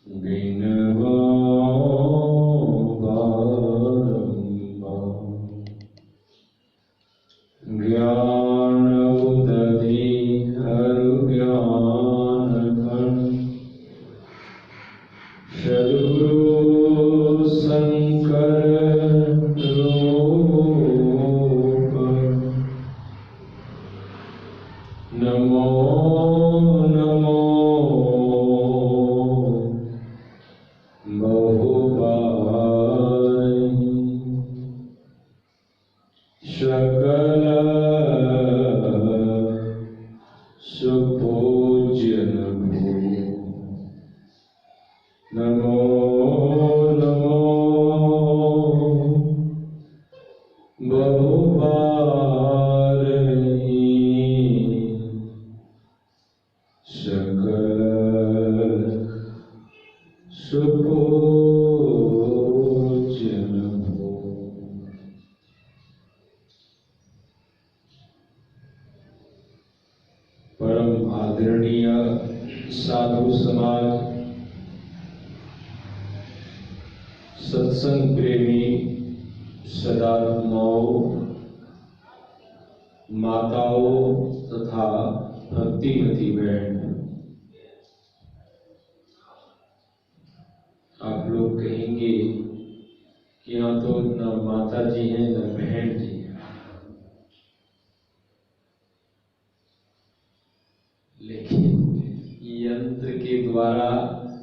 विनवा ज्ञान उदधि हरु ज्ञान घन सद्गुरु शंकर रूप नमो नमो बहुबारी सकल सुपूज्य नमो नमो बहुबारी सकल सुपूज्य परम आदरणीय साधु समाज, सत्संग प्रेमी सदात्माओं, माताओं तथा भक्तिमती बहन, आप लोग कहेंगे कि यहाँ तो न माता जी हैं न बहन जी हैं, लेकिन यंत्र के द्वारा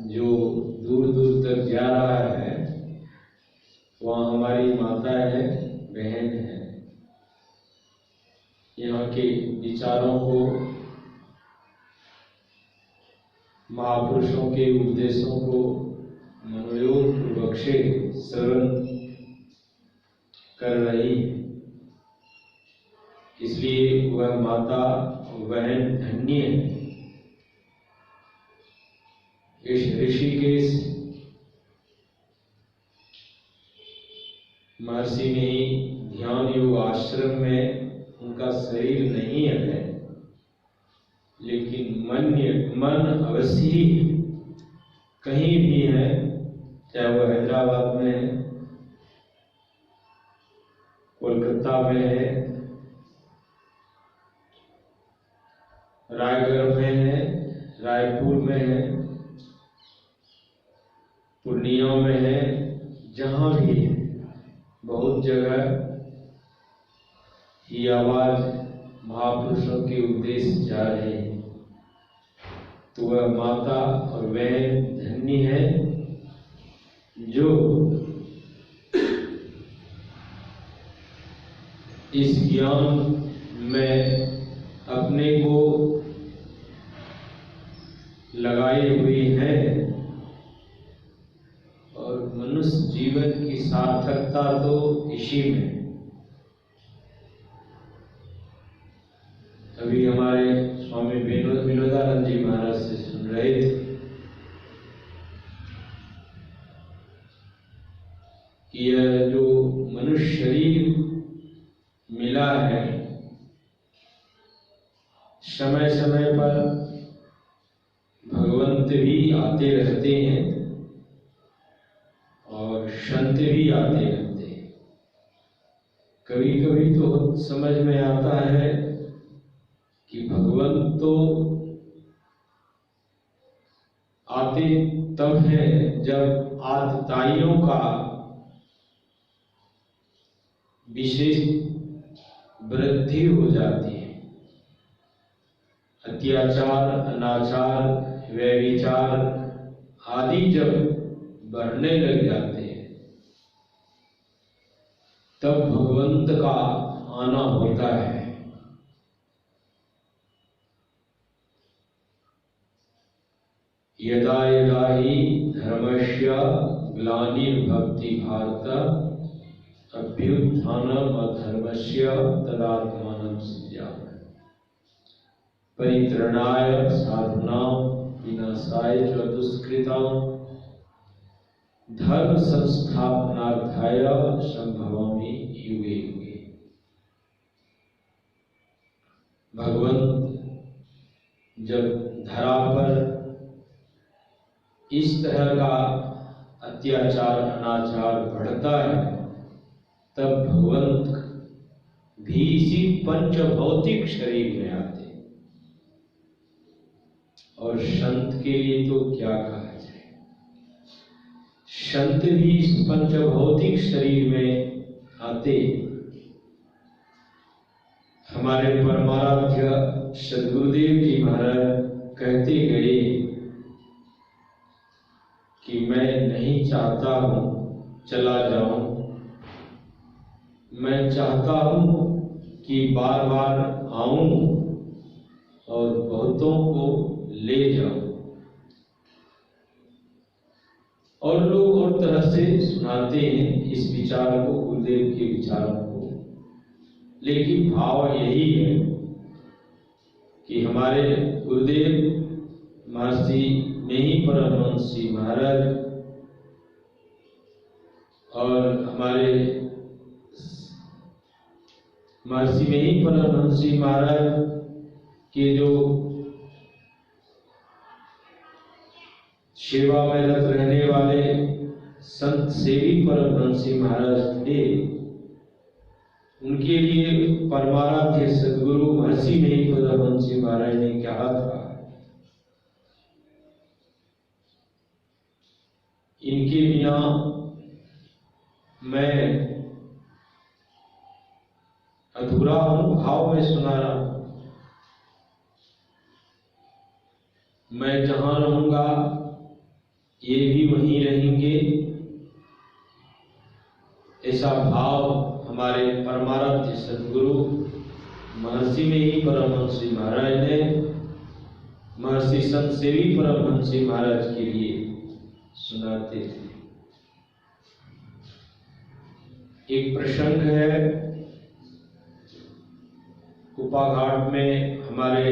जो दूर दूर तक जा रहा है वहाँ हमारी माता है, बहन है। यहाँ के विचारों को, महापुरुषों के उपदेशों को मनोयोग पूर्वक से श्रवण कर रही है, इसलिए वह माता बहन धन्य है। इस ऋषिकेश महर्षि में ही ध्यान योग आश्रम में उनका शरीर नहीं है, लेकिन मन अवश्य ही कहीं भी है, चाहे वह हैदराबाद में है, कोलकाता में है, रायगढ़ में है, रायपुर में है, पूर्णिया में है, जहाँ भी है, बहुत जगह ये आवाज महापुरुषों के उपदेश जा रहे हैं। तो वह माता और बहन धन्य है जो इस ज्ञान में अपने को लगाई हुई है और मनुष्य जीवन की सार्थकता तो इसी में। अभी हमारे स्वामी विनोदानंद जी महाराज से सुन रहे थे कि यह जो मनुष्य शरीर मिला है, समय समय पर भगवंत भी आते रहते हैं और संत भी आते रहते हैं। कभी कभी तो समझ में आता है कि भगवंत तो आते तब है जब आतताइयों का विशेष वृद्धि हो जाती है, अत्याचार, अनाचार, व्यभिचार आदि जब बढ़ने लग जाते हैं, तब भगवंत का आना होता है। यदा यदा हि धर्मस्य ग्लानिर्भवति भारत अभ्युत्थानम् अधर्मस्य तदात्मानं सृजामि परित्रणाय साधुनां विनाशाय च दुष्कृतां धर्म संस्थापनार्थाय संभवामि युगे युगे। भगवंत जब धरा पर इस तरह का अत्याचार अनाचार बढ़ता है, तब भगवंत भी इसी पंच भौतिक शरीर में आते। और संत के लिए तो क्या कहा जाए, संत भी इस पंच भौतिक शरीर में आते। हमारे परमाराध्य सद्गुरुदेव जी महाराज कहते गए कि मैं नहीं चाहता हूं चला जाऊं, मैं चाहता हूं कि बार बार आऊं और बहुतों को ले जाऊं। और लोग और तरह से सुनाते हैं इस विचार को, गुरुदेव के विचारों को, लेकिन भाव यही है कि हमारे गुरुदेव महर्षि मेही परमहंस जी महाराज और हमारे महर्षि मेही परमहंस जी महाराज के जो सेवा में रत रहने वाले संत सेवी परमहंस जी महाराज थे, उनके लिए परमाराध्य सद्गुरु महर्षि मेही परमहंस जी महाराज ने कहा था, इनके बिना मैं अधूरा हूं। भाव में सुना रहा हूं, मैं जहां रहूंगा ये भी वहीं रहेंगे। ऐसा भाव हमारे परमाराध्य सद्गुरु महर्षि मेही परमहंस जी महाराज ने महर्षि संत सेवी परमहंस जी महाराज के लिए सुनाते थे। एक प्रसंग है, कुपाघाट में हमारे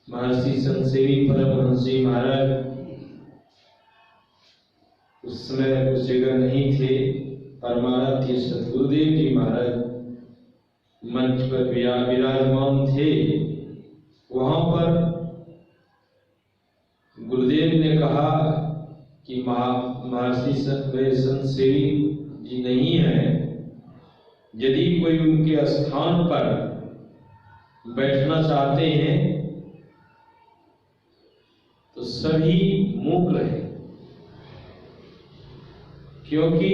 महर्षि संत सेवी परमहंस जी महाराज उस समय उस जगह नहीं थे। परमाराध्य सद्गुरुदेव जी महाराज मंच पर विराजमान थे। वहां पर गुरुदेव ने कहा कि महर्षि संत सेवी जी नहीं है, यदि कोई उनके स्थान पर बैठना चाहते हैं तो सभी मूक रहे, क्योंकि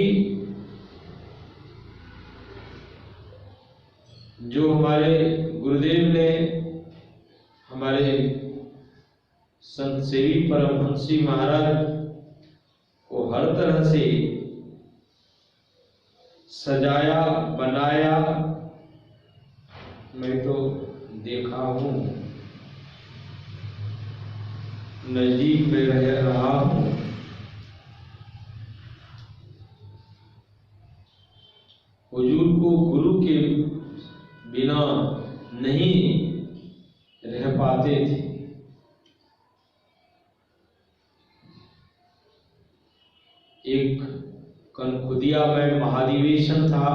जो हमारे गुरुदेव ने हमारे संत सेवी परमहंस जी महाराज को हर तरह से सजाया बनाया, मैं तो देखा हूं, नजदीक में रह रहा हूं। हुजूर को गुरु के बिना नहीं रह पाते थे। एक कनखुदिया में महाधिवेशन था,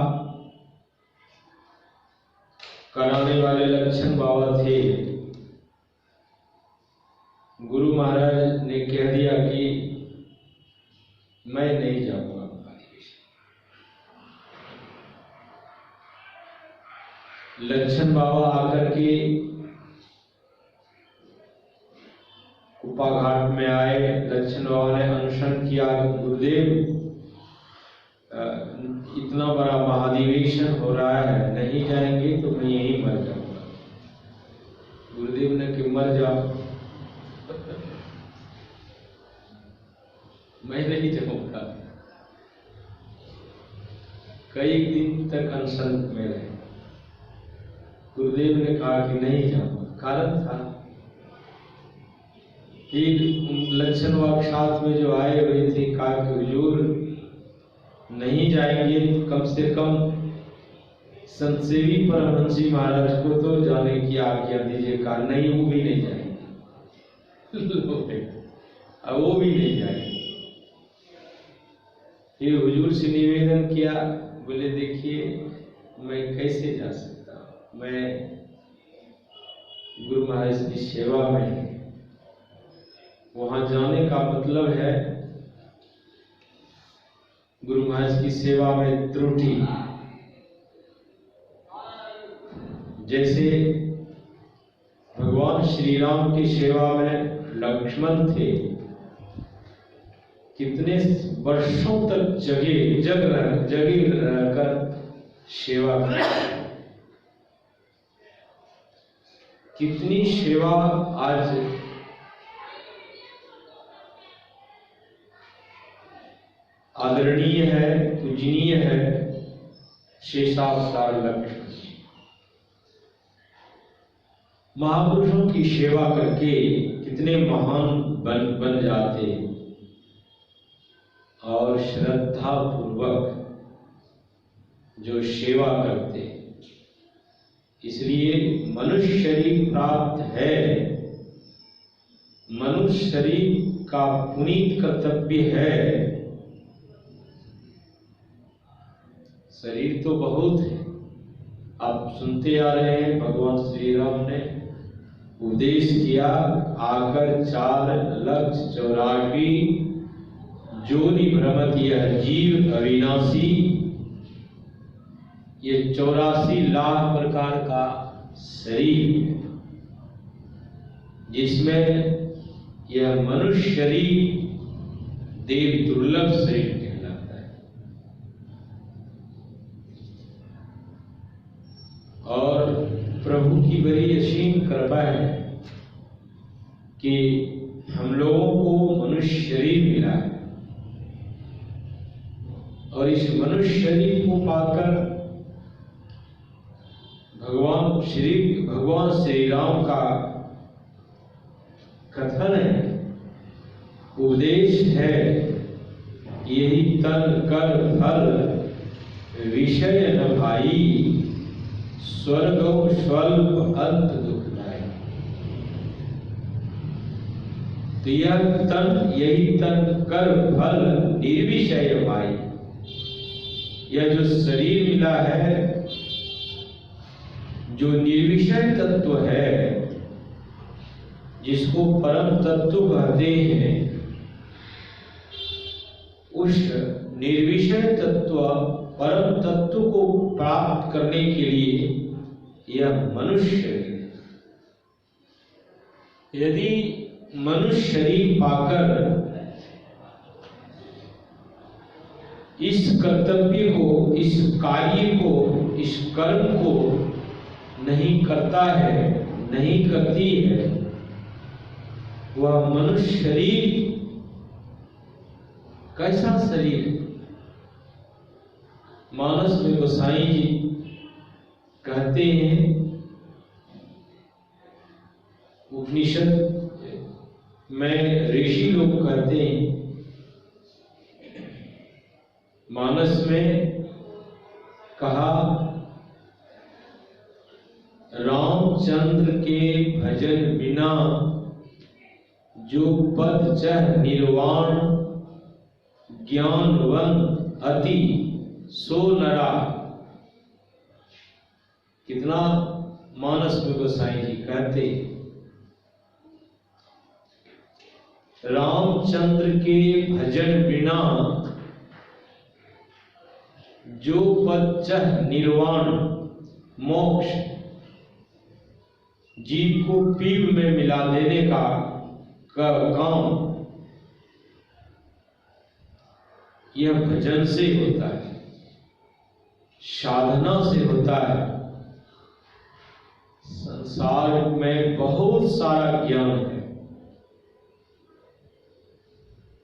कराने वाले लक्षण बाबा थे। गुरु महाराज ने कह दिया कि मैं नहीं जाऊंगा महाधिवेशन। लक्षण बाबा आकर के कुपाघाट में आए। लक्षण बाबा ने अनशन किया, गुरुदेव इतना बड़ा महाधिवेशन हो रहा है, नहीं जाएंगे तो मैं यहीं मर जाऊंगा। गुरुदेव ने कि मर जाओ, मैं नहीं जाऊंगा। कई दिन तक अनशन में रहे। गुरुदेव ने कहा कि नहीं जाऊंगा, कारण था फिर लक्षण बाबा साथ में जो आए हुए थे, कहा कि हुजूर नहीं जाएंगे तो कम से कम संत सेवी परमहंस जी महाराज को तो जाने की आज्ञा दीजिए। कहा नहीं, वो भी नहीं जाएंगे। अब वो भी नहीं जाएंगे। फिर हुजूर से निवेदन किया, बोले देखिए मैं कैसे जा सकता हूँ, मैं गुरु महाराज की सेवा में, वहां जाने का मतलब है गुरु महाराज की सेवा में त्रुटि। जैसे भगवान श्री राम की सेवा में लक्ष्मण थे, कितने वर्षों तक जगे रहकर सेवा की, कितनी सेवा आज आदरणीय है, पूजनीय है। शेषावतार लक्ष्मण महापुरुषों की सेवा करके कितने महान बन जाते और श्रद्धा पूर्वक जो सेवा करते। इसलिए मनुष्य शरीर प्राप्त है, मनुष्य शरीर का पुनीत कर्तव्य है। शरीर तो बहुत है, आप सुनते आ रहे हैं, भगवान श्री राम ने उपदेश किया, आकर 4,84,000 जोनि भ्रमत यह जीव अविनाशी। ये 84 लाख प्रकार का शरीर, जिसमें यह मनुष्य शरीर देव दुर्लभ शरीर कहलाता है। और प्रभु की बड़ी असीम कृपा है कि हम लोगों को मनुष्य शरीर मिला है, और इस मनुष्य शरीर को पाकर भगवान श्री राम का कथन है, उपदेश है, यही तन कर फल विषय न भाई, स्वर्गो स्वल्प अंत दुखदाई। तो यही तन कर फल निर्विषय भाई। यह जो शरीर मिला है, जो निर्विषय तत्व है, जिसको परम तत्व कहते हैं, उस निर्विषय तत्व परम तत्व को प्राप्त करने के लिए यह मनुष्य शरीर। यदि मनुष्य शरीर पाकर इस कर्तव्य को, इस कार्य को, इस कर्म को नहीं करता है, नहीं करती है, वह मनुष्य शरीर कैसा शरीर? मानस में गोसाई जी कहते हैं, उपनिषद में ऋषि लोग कहते हैं, मानस में कहा, रामचंद्र के भजन बिना जो पद चह निर्वाण, ज्ञानवन अति सो नरा। कितना मानस में गोसाई जी कहते, रामचंद्र के भजन बिना जो पद चह निर्वाण, मोक्ष, जीव को पीव में मिला देने का काम, यह भजन से होता है, साधना से होता है। संसार में बहुत सारा ज्ञान है,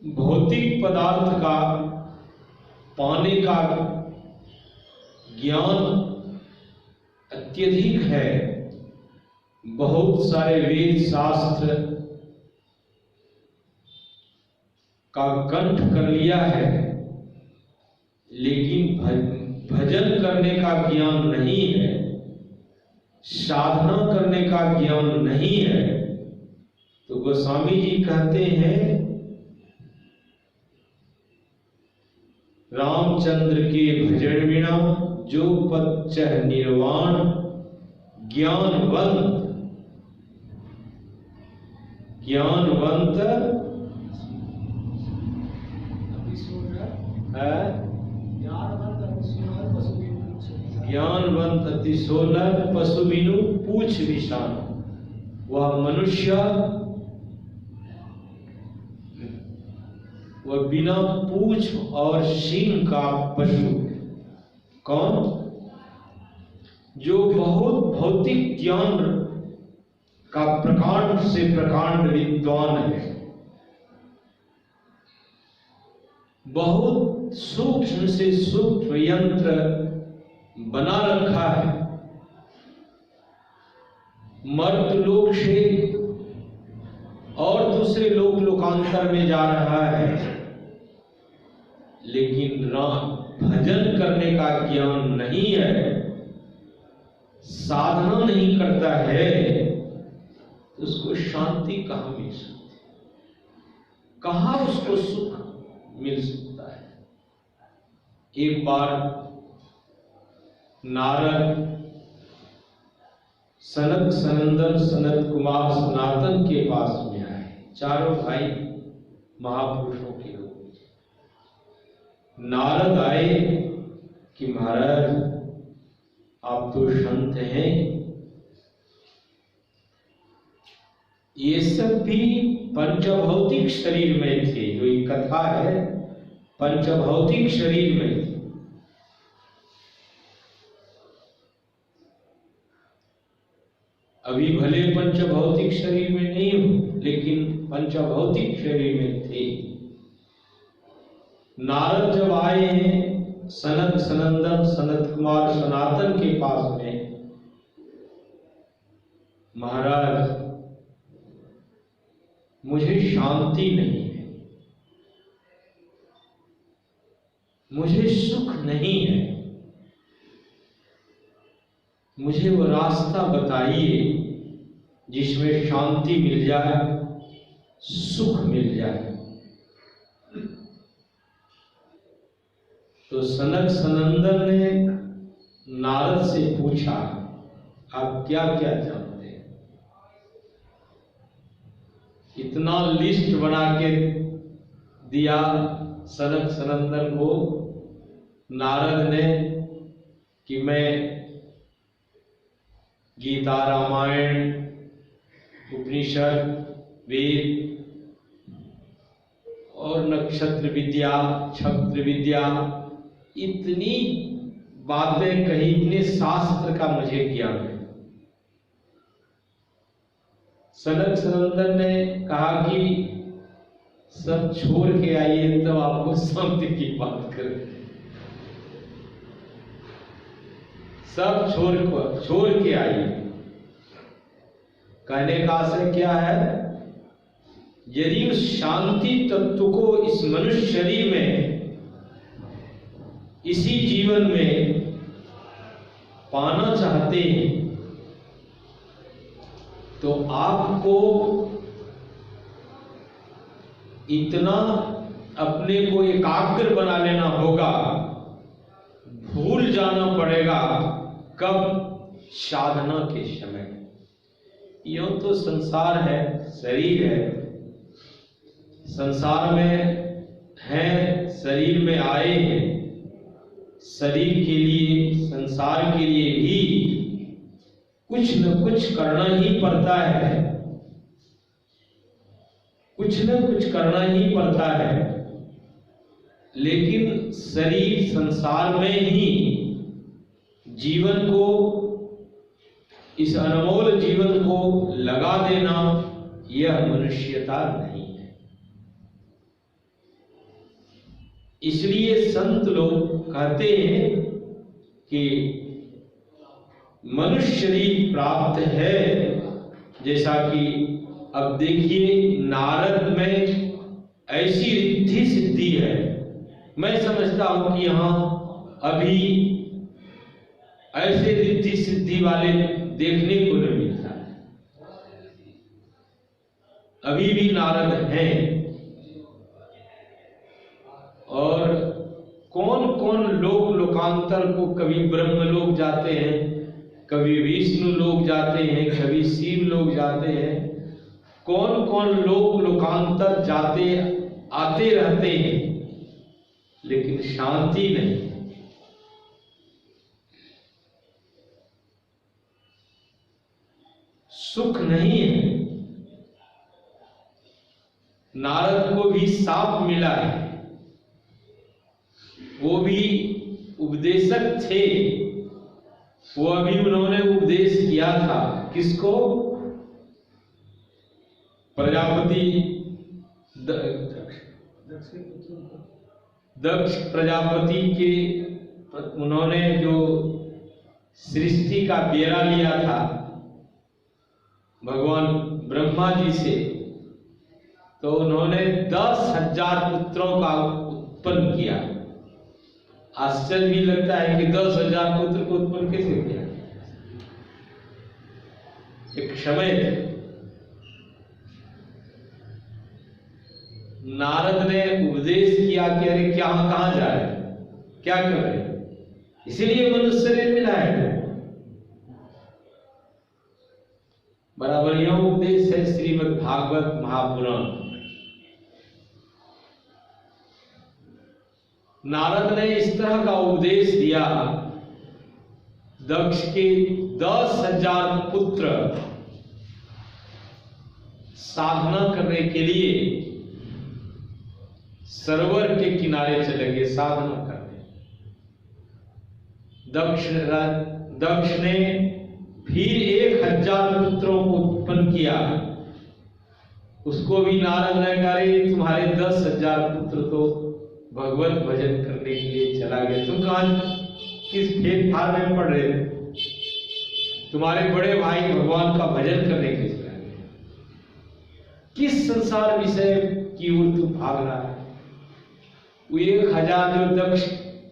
भौतिक पदार्थ का पाने का ज्ञान अत्यधिक है, बहुत सारे वेद शास्त्र का कंठ कर लिया है, लेकिन भजन करने का ज्ञान नहीं है, साधना करने का ज्ञान नहीं है। तो गोस्वामी जी कहते हैं, रामचंद्र के भजन बिना जो पद चह निर्वाण, ज्ञानवंत ज्ञानवंत ज्ञानवंत अति सोलर पशु बिनु पूछ विशान। वह मनुष्य वह बिना पूछ और सींग का पशु। कौन? जो बहुत भौतिक ज्ञान का प्रकांड से प्रकांड विद्वान है, बहुत सूक्ष्म से सूक्ष्म यंत्र बना रखा है, मर्त लोक से और दूसरे लोक लोकांतर में जा रहा है, लेकिन राम भजन करने का ज्ञान नहीं है, साधना नहीं करता है, तो उसको शांति कहां मिल सकती है? कहां उसको सुख मिल सकता है? एक बार नारद सनक सनंदन सनत कुमार सनातन के पास में आए। चारों भाई महापुरुषों के लोग। नारद आए कि महाराज आप तो संत हैं, ये सब भी पंचभौतिक शरीर में थे। जो ये कथा है पंचभौतिक शरीर में थी। अभी भले पंचभौतिक शरीर में नहीं हो, लेकिन पंचभौतिक शरीर में थे। नारद जब आए हैं सनत सनंदन सनत कुमार सनातन के पास में, महाराज मुझे शांति नहीं है, मुझे सुख नहीं है, मुझे वो रास्ता बताइए जिसमें शांति मिल जाए, सुख मिल जाए। तो सनक सनंदन ने नारद से पूछा, आप क्या क्या जानते हैं? इतना लिस्ट बना के दिया सनक सनंदन को नारद ने कि मैं गीता, रामायण, उपनिषद, वेद और नक्षत्र विद्या, छत्र विद्या, इतनी बातें कही, इतने शास्त्र का मुझे ज्ञान है। सनक सनंदन ने कहा कि सब छोड़ के आइए तब आपको शांति की बात करें। सब छोड़ के आइए। कहने का आशय क्या है? यदि उस शांति तत्व को इस मनुष्य शरीर में, इसी जीवन में पाना चाहते हैं, तो आपको इतना अपने को एकाग्र बना लेना होगा, भूल जाना पड़ेगा। कब? साधना के समय। यूं तो संसार है, शरीर है, संसार में हैं, शरीर में आए हैं, शरीर के लिए, संसार के लिए भी कुछ न कुछ करना ही पड़ता है, कुछ न कुछ करना ही पड़ता है। लेकिन शरीर संसार में ही जीवन को, इस अनमोल जीवन को लगा देना, यह मनुष्यता नहीं है। इसलिए संत लोग कहते हैं कि मनुष्य शरीर प्राप्त है। जैसा कि अब देखिए नारद में ऐसी रिद्धि सिद्धि है, मैं समझता हूं कि यहां अभी ऐसे रिद्धि सिद्धि वाले देखने को नहीं मिलता है। अभी भी नारद हैं। और कौन कौन लोक लोकांतर को, कभी ब्रह्म लोक जाते हैं, कभी विष्णु लोक जाते हैं, कभी शिव लोक जाते हैं, कौन कौन लोग लोकांतर जाते आते रहते हैं, लेकिन शांति नहीं। सुख नहीं है। नारद को भी साप मिला है, वो भी उपदेशक थे। वो अभी उन्होंने उपदेश किया था किसको? प्रजापति दक्ष प्रजापति के। उन्होंने जो सृष्टि का बेरा लिया था भगवान ब्रह्मा जी से, तो उन्होंने 10,000 पुत्रों का उत्पन्न किया। आश्चर्य भी लगता है कि 10,000 पुत्र को उत्पन्न कैसे किया। एक समय नारद ने उपदेश किया कि अरे क्या कहां जा रहे, क्या कर रहे, इसीलिए मनुष्य शरीर मिला है। बराबर यह उपदेश है श्रीमद् भागवत महापुराण। नारद ने इस तरह का उपदेश दिया, दक्ष के 10,000 पुत्र साधना करने के लिए सरोवर के किनारे चले गए साधना करने। दक्ष ने फिर 1,000 पुत्रों को उत्पन्न किया। उसको भी नारद ने कहा तुम्हारे 10,000 पुत्र तो भगवत भजन करने के लिए चला गया, तुम कहां किस फेर फार में पड़ रहे थे? तुम्हारे बड़े भाई भगवान का भजन करने के लिए चला गया, किस संसार विषय की ओर तू भाग रहा है? वो 1,000 जो दक्ष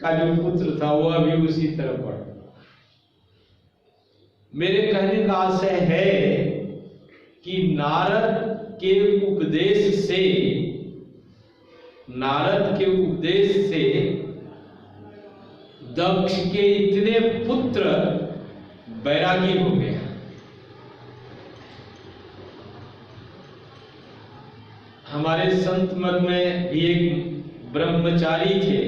का जो पुत्र था वो अभी उसी तरह पड़ा। मेरे कहने का आशय है कि नारद के उपदेश से दक्ष के इतने पुत्र बैरागी हो गए। हमारे संत मत में भी एक ब्रह्मचारी थे,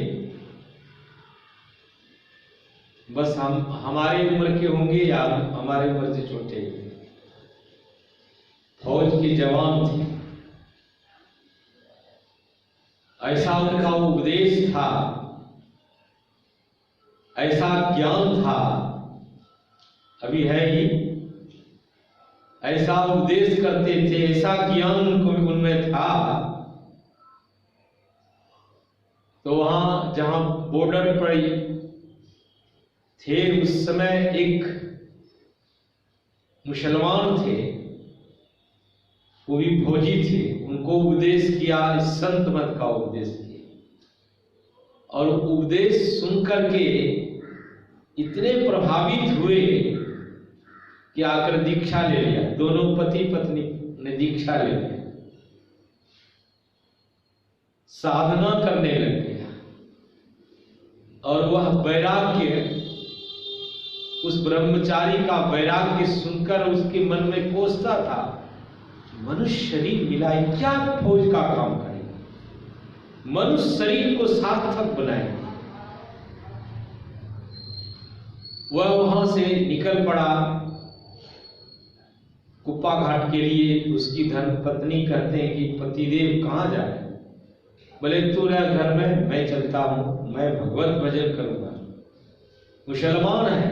बस हमारी उम्र के होंगे या हमारे उम्र से छोटे, फौज के जवान थे। ऐसा उनका उपदेश था, ऐसा ज्ञान था, अभी है ही, ऐसा उपदेश करते थे, ऐसा ज्ञान उनमें था। तो वहां जहां बॉर्डर पर थे उस समय एक मुसलमान थे, वो भी फौजी थे, उनको उपदेश किया, संत मत का उपदेश किया। और उपदेश सुनकर के इतने प्रभावित हुए कि आकर दीक्षा ले लिया। दोनों पति पत्नी ने दीक्षा ले लिया, साधना करने लग गया। और वह वैराग्य, उस ब्रह्मचारी का वैराग्य सुनकर उसके मन में कोसता था, मनुष्य शरीर मिला है, क्या फौज का काम करेगा, मनुष्य शरीर को सार्थक बनाए। वह वहां से निकल पड़ा कुप्पा घाट के लिए। उसकी धर्मपत्नी कहते हैं कि पतिदेव कहां जाए? बोले तू रह घर में, मैं चलता हूं, मैं भगवत भजन करूंगा। मुसलमान है,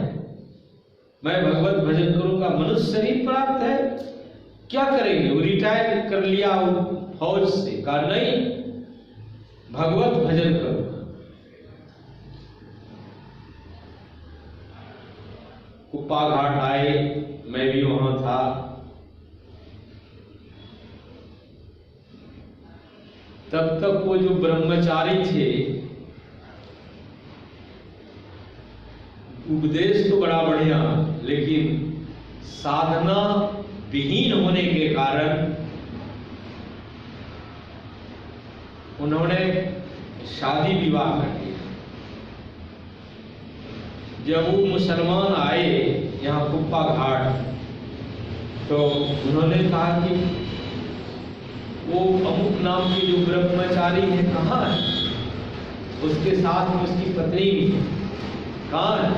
मैं भगवत भजन करूंगा। मनुष्य शरीर प्राप्त है, क्या करेंगे? वो रिटायर कर लिया फौज से, कहा नहीं भगवत भजन करूंगा। कुप्पा घाट आए, मैं भी वहां था। तब तक वो जो ब्रह्मचारी थे, उपदेश तो बड़ा बढ़िया, लेकिन साधना विहीन होने के कारण उन्होंने शादी विवाह कर दिया। जब वो मुसलमान आए यहाँ कुप्पा घाट, तो उन्होंने कहा कि वो अमुक नाम के जो ब्रह्मचारी है कहाँ है? उसके साथ में उसकी पत्नी भी है, कहाँ है?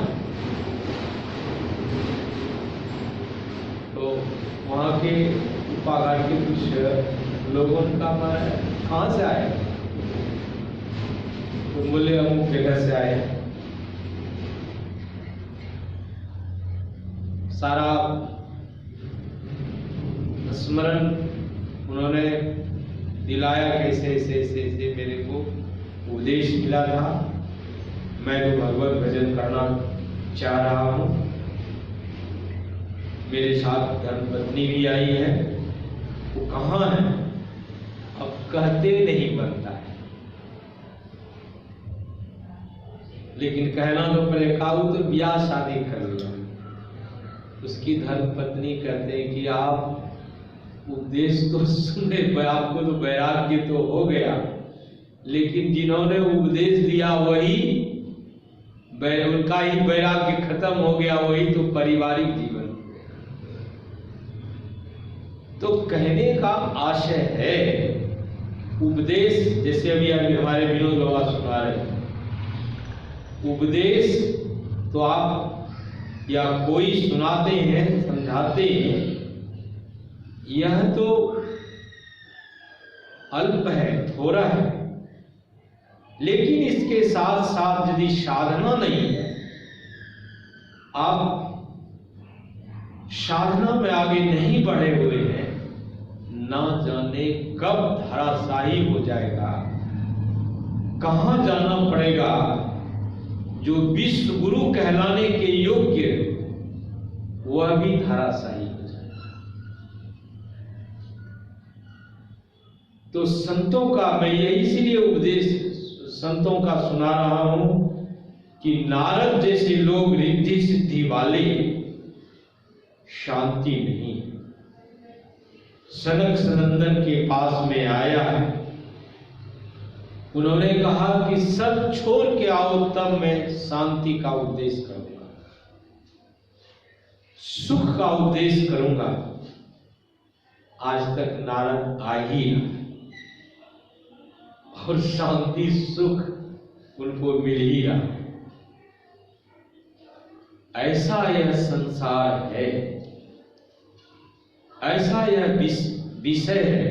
तो वहाँ के पागल के कुछ लोगों का कहाँ से आए? तो बोले अमुक जगह से आए। सारा स्मरण उन्होंने दिलाया, कैसे ऐसे मेरे को उपदेश मिला था, मैं तो भगवत भजन करना चाह रहा हूँ, मेरे साथ धर्मपत्नी भी आई है, वो कहाँ है? अब कहते नहीं बनता है, लेकिन कहना तो पहले काऊ तो ब्याह शादी कर लो। उसकी धर्मपत्नी कहते हैं कि आप उपदेश तो सुने, आपको तो वैराग्य तो हो गया, लेकिन जिन्होंने उपदेश दिया वही उनका ही वैराग्य खत्म हो गया, वही तो पारिवारिक जीवन। तो कहने का आशय है उपदेश, जैसे अभी हमारे विनोद बाबा सुना रहे, उपदेश तो आप या कोई सुनाते हैं, समझाते हैं, यह तो अल्प है, थोड़ा है, लेकिन इसके साथ साथ यदि साधना नहीं है, आप साधना में आगे नहीं बढ़े हुए हैं, ना जाने कब धराशायी हो जाएगा, कहां जाना पड़ेगा। जो विश्व गुरु कहलाने के योग्य वह भी धराशायी हो जाएगा। तो संतों का मैं यही इसलिए उपदेश संतों का सुना रहा हूं कि नारद जैसे लोग रिद्धि सिद्धि वाले शांति नहीं। सनक सनंदन के पास में आया है, उन्होंने कहा कि सब छोड़ के आओ, तब मैं शांति का उपदेश करूंगा, सुख का उपदेश करूंगा। आज तक नारद आ ही ना, और शांति सुख उनको मिल ही रहा। ऐसा यह संसार है, ऐसा यह विषय है,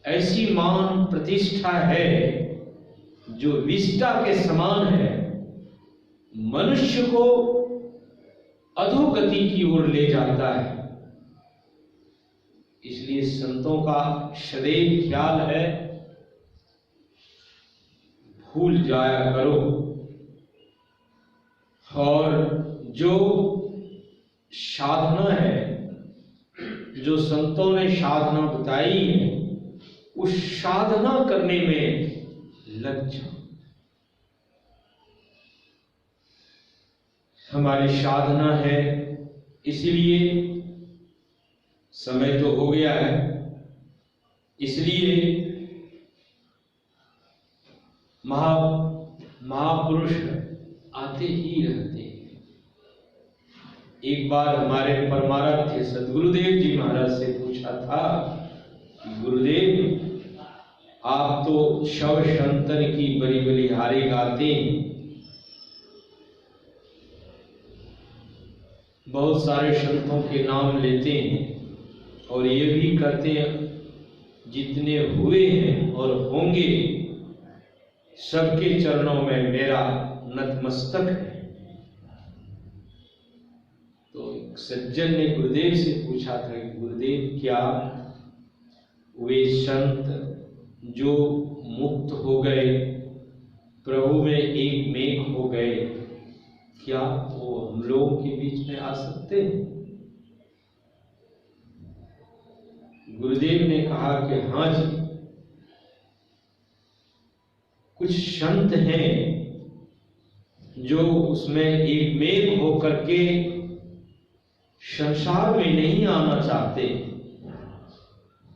ऐसी मान प्रतिष्ठा है जो विष्टा के समान है, मनुष्य को अधोगति की ओर ले जाता है। इसलिए संतों का सदैव ख्याल है, भूल जाया करो, और जो साधना है, जो संतों ने साधना बताई है, उस साधना करने में लग जाओ। हमारी साधना है, इसलिए समय तो हो गया है, इसलिए महापुरुष आते ही रहते हैं। एक बार हमारे परमाराध्य सद्गुरुदेव जी महाराज से पूछा था कि गुरुदेव, आप तो शव संतन की बड़ी बलिहारी गाते हैं, बहुत सारे संतों के नाम लेते हैं, और ये भी कहते हैं जितने हुए हैं और होंगे सबके चरणों में मेरा नतमस्तक है। तो एक सज्जन ने गुरुदेव से पूछा था कि गुरुदेव, क्या वे संत जो मुक्त हो गए, प्रभु में एक मेघ हो गए, क्या वो हम लोगों के बीच में आ सकते हैं? गुरुदेव ने कहा कि हाँ जी, कुछ संत हैं जो उसमें एक मेघ होकर के संसार में नहीं आना चाहते।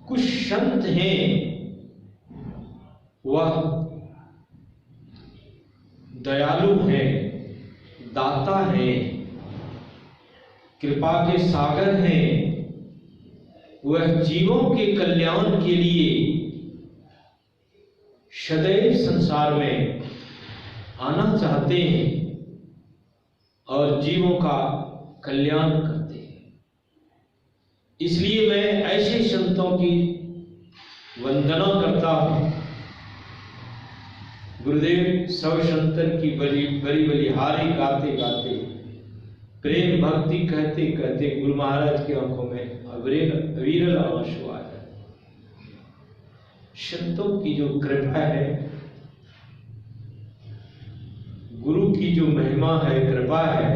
कुछ संत हैं, वह दयालु हैं, दाता हैं, कृपा के सागर हैं, वह जीवों के कल्याण के लिए सदैव संसार में आना चाहते हैं और जीवों का कल्याण करते हैं। इसलिए मैं ऐसे संतों की वंदना करता हूं। गुरुदेव सब संतन की बड़ी बलिहारी गाते गाते, प्रेम भक्ति कहते कहते गुरु महाराज की आंखों में अविरल आंसू आ जाए। संतों की जो कृपा है, गुरु की जो महिमा है, कृपा है,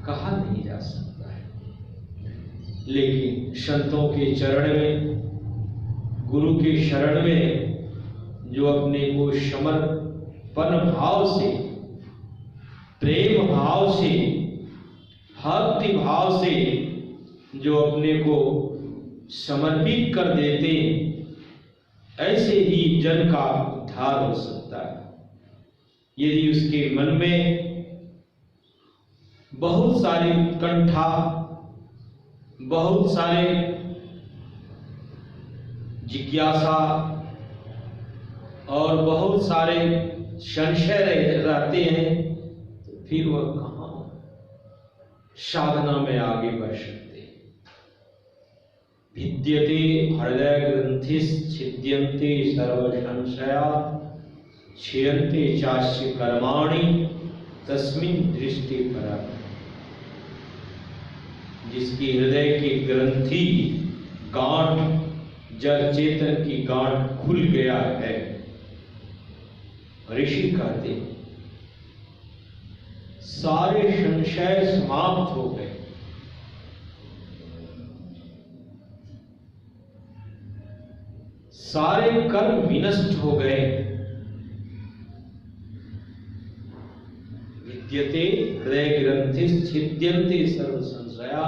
कहा नहीं जा सकता है। लेकिन संतों के चरण में, गुरु के शरण में जो अपने को समर्पण भाव से, प्रेम भाव से, भक्ति भाव से जो अपने को समर्पित कर देते, ऐसे ही जन का उद्धार हो सकता है। यदि उसके मन में बहुत सारी उत्कंठा, बहुत सारे जिज्ञासा और बहुत सारे संशय रहते हैं, तो फिर वह कहाँ साधना में आगे बढ़ सकते। भिद्यते हृदय ग्रंथिश्छिद्यन्ते सर्व संशया क्षीयन्ते चास्य कर्माणि तस्मिन् दृष्टि परा। जिसकी हृदय की ग्रंथि गांठ, जड़ चेतन की गांठ खुल गया है, ऋषि कहते सारे संशय समाप्त हो गए, सारे कर्म विनष्ट हो गए। विद्यते हृदय ग्रंथिश्छिद्यन्ते सर्व संशया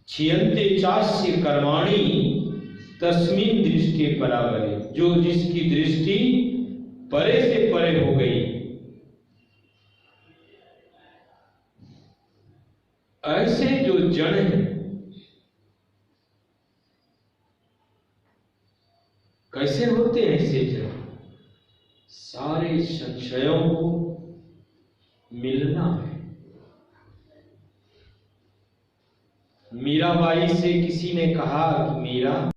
क्षीयन्ते चास्य कर्माणि तस्मिन् दृष्टि परावरे। जो जिसकी दृष्टि परे से परे हो गई, ऐसे जो जड़ हैं, कैसे होते हैं ऐसे जड़? सारे संशयों को मिलना है। मीराबाई से किसी ने कहा कि मीरा,